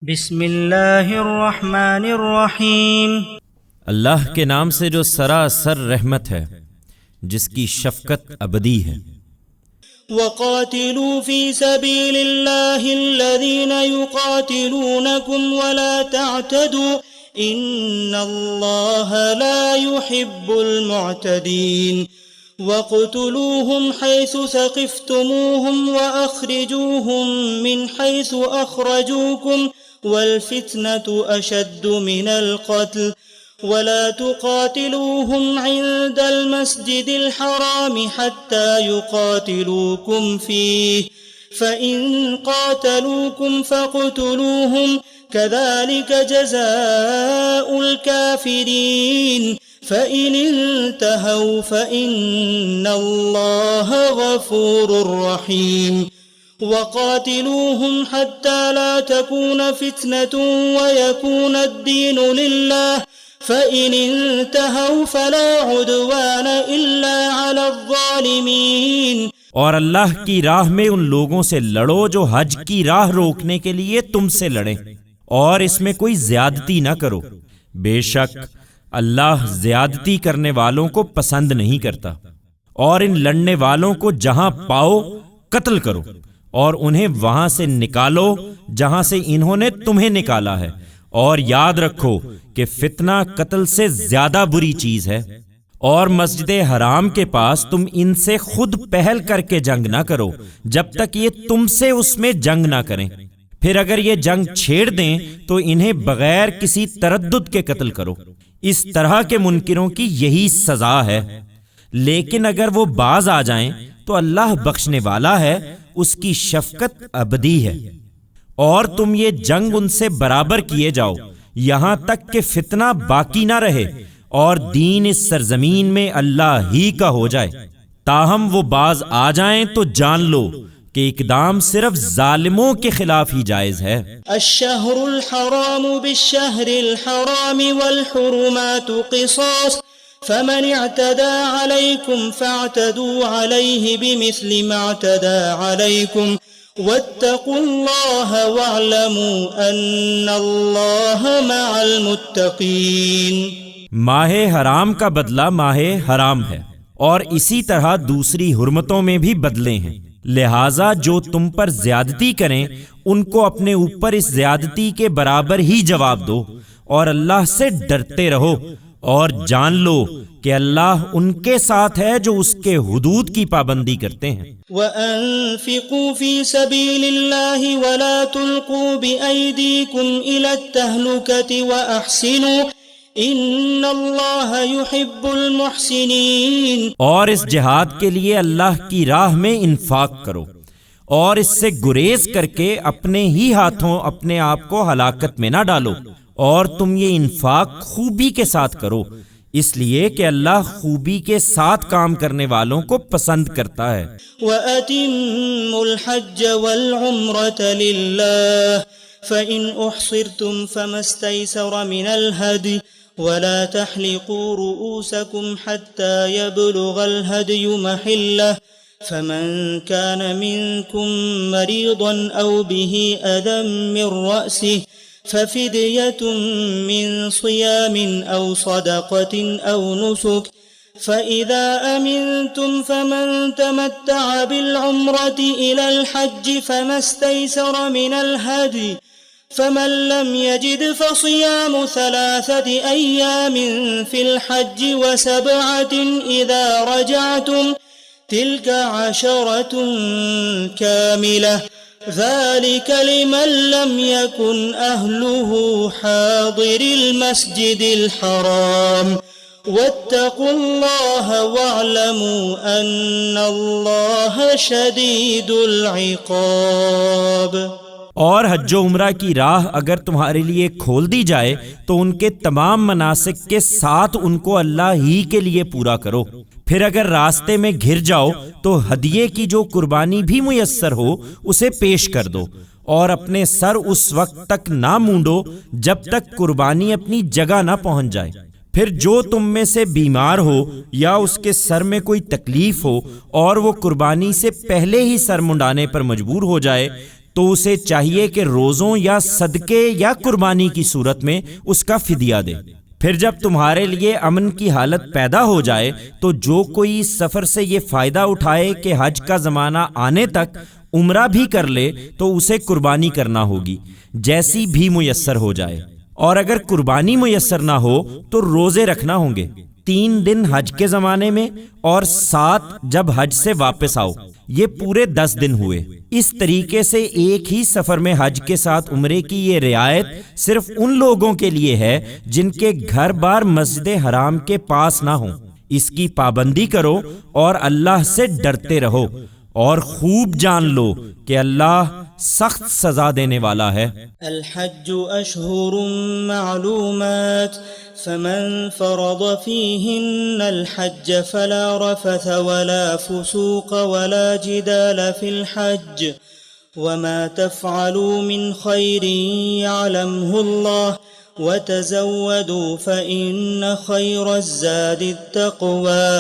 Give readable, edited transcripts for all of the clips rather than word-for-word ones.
بسم اللہ الرحمن الرحیم۔ اللہ کے نام سے جو سراسر رحمت ہے، جس کی شفقت ابدی ہے۔ وَقَاتِلُوا فِي سَبِيلِ اللَّهِ الَّذِينَ يُقَاتِلُونَكُمْ وَلَا تَعْتَدُوا إِنَّ اللَّهَ لَا يُحِبُّ الْمُعْتَدِينَ وَاقْتُلُوهُمْ حَيْثُ ثَقِفْتُمُوهُمْ وَأَخْرِجُوهُمْ مِنْ حَيْثُ أَخْرَجُوكُمْ وَالْفِتْنَةُ أَشَدُّ مِنَ الْقَتْلِ وَلَا تُقَاتِلُوهُمْ عِندَ الْمَسْجِدِ الْحَرَامِ حَتَّى يُقَاتِلُوكُمْ فِيهِ فَإِنْ قَاتَلُوكُمْ فَاقْتُلُوهُمْ كَذَلِكَ جَزَاءُ الْكَافِرِينَ فَإِنِ انْتَهَوْا فَإِنَّ اللَّهَ غَفُورٌ رَحِيمٌ وَقَاتِلُوهُمْ حَتَّى لَا تَكُونَ فِتْنَةٌ وَيَكُونَ الدِّينُ لِلَّهِ فَإِنِ انْتَهَوْا فَلَا عُدْوَانَ إِلَّا عَلَى الظَّالِمِينَ۔ اور اللہ کی راہ میں ان لوگوں سے لڑو جو حج کی راہ روکنے کے لیے تم سے لڑیں، اور اس میں کوئی زیادتی نہ کرو، بے شک اللہ زیادتی کرنے والوں کو پسند نہیں کرتا۔ اور ان لڑنے والوں کو جہاں پاؤ قتل کرو، اور انہیں وہاں سے نکالو جہاں سے انہوں نے تمہیں نکالا ہے، اور یاد رکھو کہ فتنہ قتل سے زیادہ بری چیز ہے۔ اور مسجد حرام کے پاس تم ان سے خود پہل کر کے جنگ نہ کرو جب تک یہ تم سے اس میں جنگ نہ کریں، پھر اگر یہ جنگ چھیڑ دیں تو انہیں بغیر کسی تردد کے قتل کرو۔ اس طرح کے منکروں کی یہی سزا ہے، لیکن اگر وہ باز آ جائیں تو اللہ بخشنے والا ہے، اس کی شفقت ابدی ہے۔ اور تم یہ جنگ ان سے برابر کیے جاؤ یہاں تک کہ فتنہ باقی نہ رہے اور دین اس سرزمین میں اللہ ہی کا ہو جائے۔ تاہم وہ باز آ جائیں تو جان لو کہ اقدام صرف ظالموں کے خلاف ہی جائز ہے۔ الشہر الحرام بالشہر الحرام والحرمات قصاص فمن اعتدى عليكم فاعتدوا عليه بمثل ما اعتدى عليكم واتقوا الله واعلموا ان الله مع المتقين۔ ماہ حرام کا بدلہ ماہ حرام ہے، اور اسی طرح دوسری حرمتوں میں بھی بدلے ہیں، لہٰذا جو تم پر زیادتی کریں ان کو اپنے اوپر اس زیادتی کے برابر ہی جواب دو، اور اللہ سے ڈرتے رہو، اور جان لو کہ اللہ ان کے ساتھ ہے جو اس کے حدود کی پابندی کرتے ہیں۔ وَأَنفِقُوا فِي سَبِيلِ اللَّهِ وَلَا تُلْقُوا بِأَيْدِيكُمْ إِلَى التَّهْلُكَةِ وَأَحْسِنُوا إِنَّ اللَّهَ يُحِبُّ الْمُحْسِنِينَ۔ اور اس جہاد کے لیے اللہ کی راہ میں انفاق کرو، اور اس سے گریز کر کے اپنے ہی ہاتھوں اپنے آپ کو ہلاکت میں نہ ڈالو، اور تم یہ انفاق خوبی کے ساتھ کرو، اس لیے کہ اللہ خوبی کے ساتھ کام کرنے والوں کو پسند کرتا ہے۔ وَأَتِمُّوا الْحَجَّ وَالْعُمْرَةَ لِلَّهِ فَإِنْ أُحْصِرْتُمْ فَمَا اسْتَيْسَرَ مِنَ الْهَدْيِ وَلَا تَحْلِقُوا رُؤُوسَكُمْ حَتَّى يَبْلُغَ الْهَدْيُ مَحِلَّهُ فَمَنْ كَانَ مِنْكُمْ مَرِيضًا أَوْ بِهِ أَذًى مِنْ رَأْسِهِ فَفِدْيَةٌ مِّن صِيَامٍ أَوْ صَدَقَةٍ أَوْ نُسُكٍ فَإِذَا أَمِنْتُمْ فَمَنْ تَمَتَّعَ بِالْعُمْرَةِ إِلَى الْحَجِّ فَمَا اسْتَيْسَرَ مِنَ الْهَدْيِ فَمَنْ لَمْ يَجِدْ فَصِيَامُ 3 أَيَّامٍ فِي الْحَجِّ و7 إِذَا رَجَعْتُمْ تِلْكَ 10 كَامِلَةٌ ذَلِكَ لِمَنْ لَمْ يَكُنْ أَهْلُهُ حَاضِرِ الْمَسْجِدِ الْحَرَامِ وَاتَّقُوا اللَّهَ وَاعْلَمُوا أَنَّ اللَّهَ شَدِيدُ الْعِقَابِ۔ اور حج و عمرہ کی راہ اگر تمہارے لیے کھول دی جائے تو ان کے تمام مناسک کے ساتھ ان کو اللہ ہی کے لیے پورا کرو، پھر اگر راستے میں گھر جاؤ تو ہدیے کی جو قربانی بھی میسر ہو اسے پیش کر دو، اور اپنے سر اس وقت تک نہ مونڈو جب تک قربانی اپنی جگہ نہ پہنچ جائے۔ پھر جو تم میں سے بیمار ہو یا اس کے سر میں کوئی تکلیف ہو اور وہ قربانی سے پہلے ہی سر منڈانے پر مجبور ہو جائے تو اسے چاہیے کہ روزوں یا صدقے یا قربانی کی صورت میں اس کا فدیہ دے۔ پھر جب تمہارے لیے امن کی حالت پیدا ہو جائے تو جو کوئی اس سفر سے یہ فائدہ اٹھائے کہ حج کا زمانہ آنے تک عمرہ بھی کر لے تو اسے قربانی کرنا ہوگی، جیسی بھی میسر ہو جائے۔ اور اگر قربانی میسر نہ ہو تو روزے رکھنا ہوں گے، 3 دن حج کے زمانے میں اور 7 جب حج سے واپس آؤ، یہ پورے 10 دن ہوئے۔ اس طریقے سے ایک ہی سفر میں حج کے ساتھ عمرے کی یہ رعایت صرف ان لوگوں کے لیے ہے جن کے گھر بار مسجد حرام کے پاس نہ ہوں۔ اس کی پابندی کرو اور اللہ سے ڈرتے رہو، اور خوب جان لو کہ اللہ سخت سزا دینے والا ہے۔ الحج اشہر معلومات فمن فرض فيهن الحج فلا رفث ولا فسوق ولا جدال في الحج وما تفعلوا من خير يعلمه الله وتزودوا فإن خير الزاد التقوى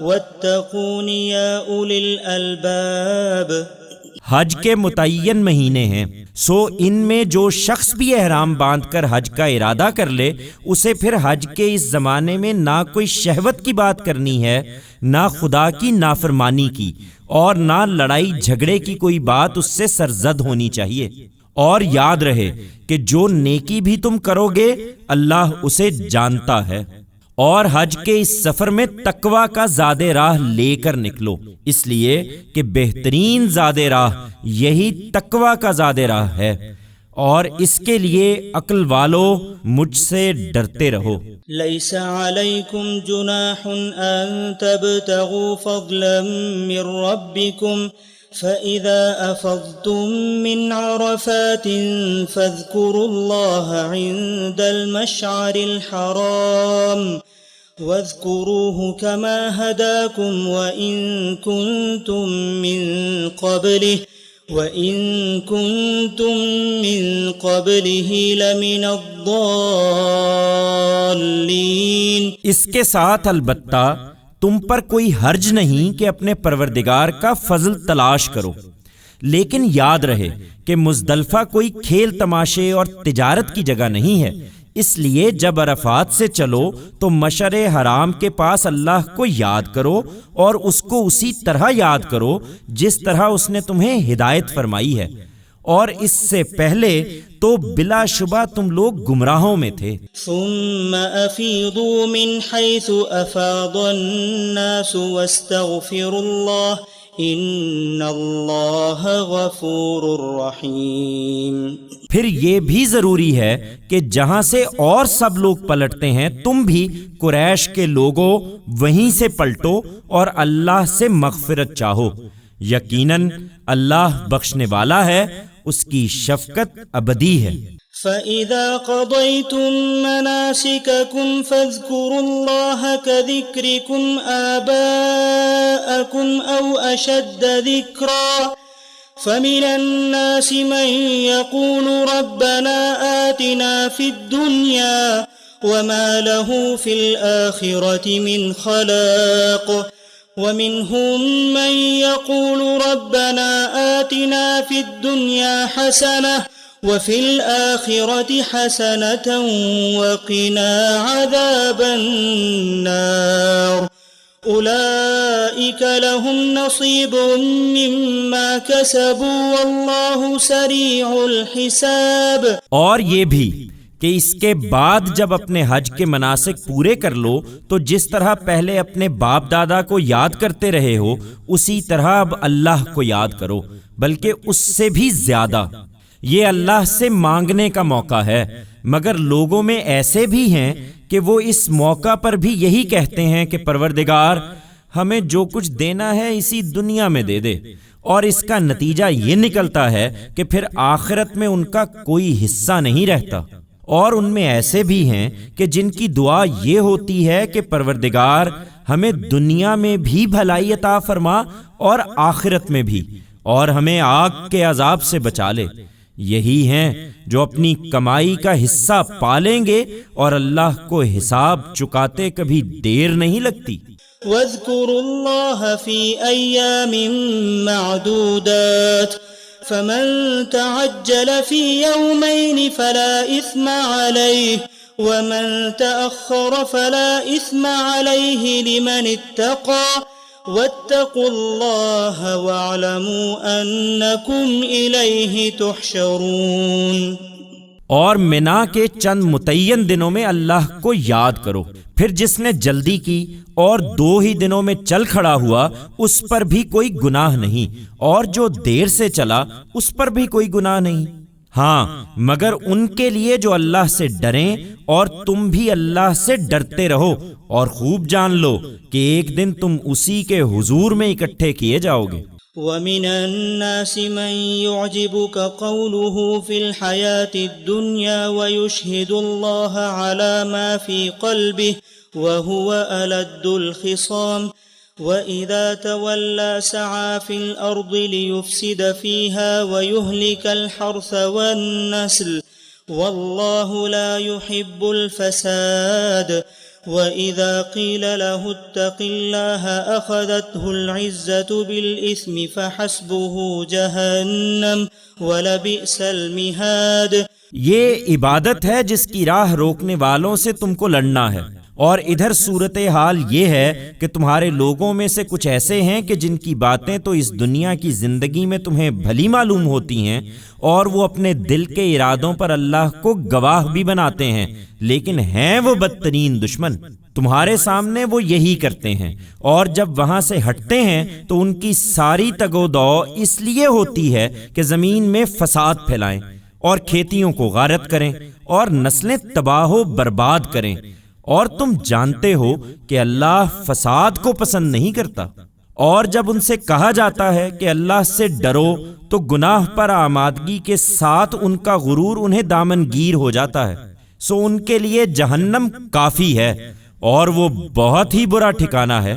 واتقون يا أولي الألباب۔ حج کے متعین مہینے ہیں، سو ان میں جو شخص بھی احرام باندھ کر حج کا ارادہ کر لے اسے پھر حج کے اس زمانے میں نہ کوئی شہوت کی بات کرنی ہے، نہ خدا کی نافرمانی کی، اور نہ لڑائی جھگڑے کی کوئی بات اس سے سرزد ہونی چاہیے۔ اور یاد رہے کہ جو نیکی بھی تم کرو گے اللہ اسے جانتا ہے۔ اور حج کے اس سفر میں تقوی کا زاد راہ لے کر نکلو، اس لیے کہ بہترین زاد راہ یہی تقوی کا زاد راہ ہے، اور اس کے لیے عقل والو مجھ سے ڈرتے رہو۔ لیس علیکم جناح ان تبتغوا فضلا من ربکم فَإِذَا أَفَضْتُم مِّنْ عَرَفَاتٍ فَاذْكُرُوا اللَّهَ عِندَ الْمَشْعَرِ الْحَرَامِ وَاذْكُرُوهُ كَمَا هَدَاكُمْ وَإِن كُنتُم مِّن قَبْلِهِ لَمِنَ الضَّالِّينَ۔ اس کے ساتھ البتہ تم پر کوئی حرج نہیں کہ اپنے پروردگار کا فضل تلاش کرو، لیکن یاد رہے کہ مزدلفہ کوئی کھیل تماشے اور تجارت کی جگہ نہیں ہے، اس لیے جب عرفات سے چلو تو مشعر حرام کے پاس اللہ کو یاد کرو، اور اس کو اسی طرح یاد کرو جس طرح اس نے تمہیں ہدایت فرمائی ہے، اور اس سے پہلے تو بلا شبہ تم لوگ گمراہوں میں تھے۔ ثم افیضوا من حیث افاض الناس واستغفروا اللہ ان اللہ غفور رحیم۔ پھر یہ بھی ضروری ہے کہ جہاں سے اور سب لوگ پلٹتے ہیں تم بھی قریش کے لوگوں وہیں سے پلٹو اور اللہ سے مغفرت چاہو، یقیناً اللہ بخشنے والا ہے، اس کی شفقت ابدی ہے۔ فَإِذَا قَضَيْتُم مَّنَاسِكَكُمْ فَاذْكُرُوا اللَّهَ كَذِكْرِكُمْ آبَاءَكُمْ أَوْ أَشَدَّ ذِكْرًا فَمِنَ النَّاسِ مَن يَقُولُ رَبَّنَا آتِنَا فِي الدُّنْيَا وَمَا لَهُ فِي الْآخِرَةِ مِنْ خَلَاقٍ وَمِنْهُمْ مَنْ يَقُولُ رَبَّنَا آتِنَا فِي الدُّنْيَا حَسَنَةً وَفِي الْآخِرَةِ حَسَنَةً وَقِنَا عَذَابَ النَّارِ أُولَئِكَ لَهُمْ نَصِيبٌ مِّمَّا كَسَبُوا وَاللَّهُ سَرِيعُ الْحِسَابِ۔ اور یہ بھی کہ اس کے بعد جب اپنے حج کے مناسک پورے کر لو تو جس طرح پہلے اپنے باپ دادا کو یاد کرتے رہے ہو اسی طرح اب اللہ کو یاد کرو، بلکہ اس سے بھی زیادہ۔ یہ اللہ سے مانگنے کا موقع ہے، مگر لوگوں میں ایسے بھی ہیں کہ وہ اس موقع پر بھی یہی کہتے ہیں کہ پروردگار ہمیں جو کچھ دینا ہے اسی دنیا میں دے دے، اور اس کا نتیجہ یہ نکلتا ہے کہ پھر آخرت میں ان کا کوئی حصہ نہیں رہتا۔ اور ان میں ایسے بھی ہیں کہ جن کی دعا یہ ہوتی ہے کہ پروردگار ہمیں دنیا میں بھی بھلائی عطا فرما اور آخرت میں بھی، اور ہمیں آگ کے عذاب سے بچا لے۔ یہی ہیں جو اپنی کمائی کا حصہ پالیں گے اور اللہ کو حساب چکاتے کبھی دیر نہیں لگتی۔ وَاذْكُرُوا اللَّهَ فِي أَيَّامٍ مَّعْدُودَاتٍ فمن تعجل في يومين فلا إثم عليه ومن تأخر فلا إثم عليه لمن اتقى واتقوا الله واعلموا أنكم إليه تحشرون۔ اور منا کے چند متعین دنوں میں اللہ کو یاد کرو، پھر جس نے جلدی کی اور 2 ہی دنوں میں چل کھڑا ہوا اس پر بھی کوئی گناہ نہیں، اور جو دیر سے چلا اس پر بھی کوئی گناہ نہیں، ہاں مگر ان کے لیے جو اللہ سے ڈریں، اور تم بھی اللہ سے ڈرتے رہو، اور خوب جان لو کہ ایک دن تم اسی کے حضور میں اکٹھے کیے جاؤ گے۔ وَمِنَ النَّاسِ مَن يُعْجِبُكَ قَوْلُهُ فِي الْحَيَاةِ الدُّنْيَا وَيُشْهِدُ اللَّهَ عَلَى مَا فِي قَلْبِهِ وَهُوَ أَلَدُّ الْخِصَامِ وَإِذَا تَوَلَّى سَعَى فِي الْأَرْضِ لِيُفْسِدَ فِيهَا وَيُهْلِكَ الْحَرْثَ وَالنَّسْلَ وَاللَّهُ لَا يُحِبُّ الْفَسَادَ وَإِذَا قِيلَ لَهُ اتَّقِ اللَّهَ أَخَذَتْهُ الْعِزَّةُ بِالْإِثْمِ فَحَسْبُهُ جَهَنَّمُ وَلَبِئْسَ الْمِهَادُ۔ یہ عبادت ہے جس کی راہ روکنے والوں سے تم کو لڑنا ہے، اور ادھر صورتحال یہ ہے کہ تمہارے لوگوں میں سے کچھ ایسے ہیں کہ جن کی باتیں تو اس دنیا کی زندگی میں تمہیں بھلی معلوم ہوتی ہیں، اور وہ اپنے دل کے ارادوں پر اللہ کو گواہ بھی بناتے ہیں، لیکن ہیں وہ بدترین دشمن، تمہارے سامنے وہ یہی کرتے ہیں، اور جب وہاں سے ہٹتے ہیں تو ان کی ساری تگ و دو اس لیے ہوتی ہے کہ زمین میں فساد پھیلائیں اور کھیتیوں کو غارت کریں اور نسلیں تباہ و برباد کریں، اور تم جانتے ہو کہ اللہ فساد کو پسند نہیں کرتا۔ اور جب ان سے کہا جاتا ہے کہ اللہ سے ڈرو تو گناہ پر آمادگی کے ساتھ ان کا غرور انہیں دامنگیر ہو جاتا ہے، سو ان کے لیے جہنم کافی ہے، اور وہ بہت ہی برا ٹھکانہ ہے۔